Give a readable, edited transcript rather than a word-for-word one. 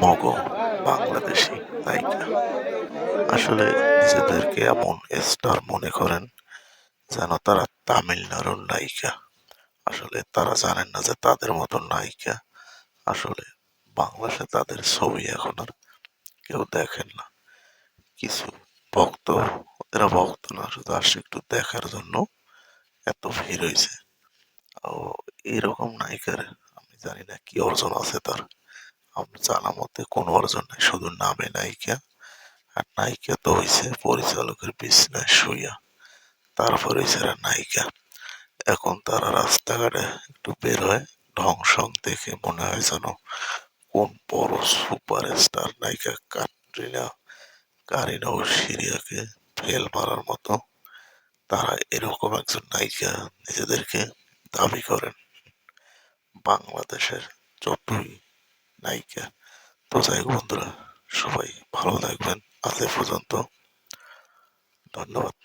Mug Bangladeshi নায়িকা। আসলে নিজেদেরকে এমন স্টার মনে করেন যেন তারা তামিলনাড়ুর নায়িকা। আসলে তারা জানেন না যে তাদের মতো নায়িকা আসলে বাংলাদেশে তাদের ছবি এখন আর কেউ দেখেন না। কিছু ভক্ত, এরা ভক্ত না, শুধু আসছে একটু দেখার জন্য এত ভিড় হইছে। ও এরকম নায়িকার আমি জানি না কি অর্জন আছে তার। আমার জানা মতে কোনো অর্জন নাই, শুধু নামে নায়িকা। আর নায়িকা তো হইছে পরিচালকের বিছনায় শুইয়া, তারপর হইছে এরা নায়িকা। এখন তারা রাস্তাঘাটে একটু বের হয়, ঢং সং দেখে মনে হয় যেন কোন বড় সুপার স্টার নায়িকা কারিনা ও সিরিয়াকে ফেল মারার মতো তারা এরকম একজন নায়িকা নিজেদেরকে দাবি করেন। বাংলাদেশের যতই নায়িকা, তো যাই হোক বন্ধুরা, সবাই ভালো থাকবেন। আজ এ পর্যন্ত, ধন্যবাদ।